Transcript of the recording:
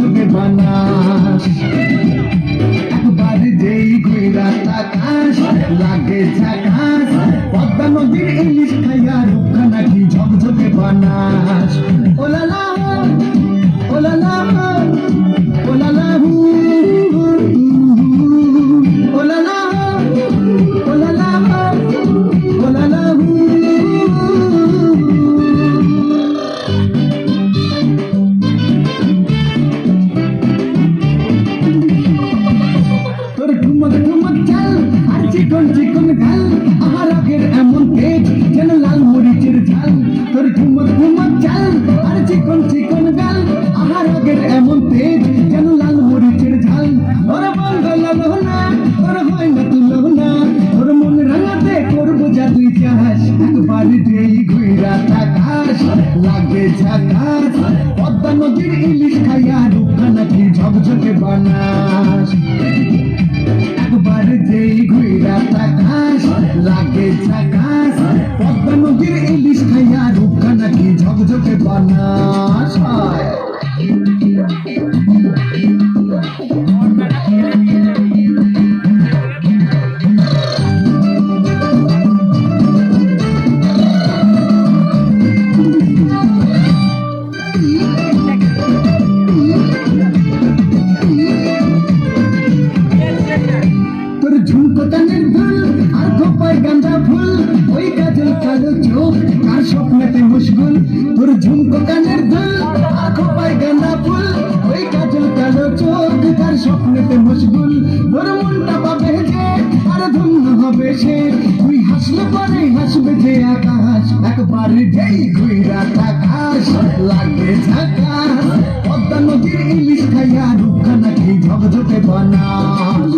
ঝকঝকে বানাস একবার যেই ঘুরা তাকাস লাগে ঝাকাস পদ্মা নদীর ইলিশ খাইয়া রূপখানা কি ঝকঝকে বানাস ওলালা ওলালা ওলালা ওলালা ওলালা ওলালা তোর ঠুমক ঠুমক চাল আর চিকন চিকন গাল আমার আগের এমন তেজ যেন লাল মরিচের ঝাল তোর ঠুমক ঠুমক চাল আর চিকন চিকন গাল আমার আগের এমন তেজ যেন লাল মরিচের ঝাল তোর বন্ধ না তোর হয় না তুলো না তোর মন রাঙাতে করবো জাদুই চাষ একবার যেই ঘুরা তাকাস লাগে ঝাকাস পদ্মা নদীর ইলিশ খাইয়া রূপখানা কি ঝকঝকে বানাস একবার যেই ঘুরা তাকাস লাগে ঝাকাস পদ্মা নদীর ইলিশ খাইয়া রূপখানা কি ঝকঝকে বানাস তোর ঝুমকো কানের দুল আর খোপায় গাঁদা ফুল ওই কাজল কালো চোখ আর স্বপ্নেতে মুশগুল তোর ঝুমকো কানের দুল আর খোপায় গাঁদা ফুল ওই কাজল কালো চোখ আর স্বপ্নেতে মুশগুল তোর মনটা পাবে যে আর ধন্য হবে সে তুই হাসলে পরে হাসবে যে আকাশ একবার যেই ঘুরা তাকাস লাগে ঝাকাস পদ্মা নদীর ইলিশ খাইয়া রূপখানা কি ঝকঝকে বানাস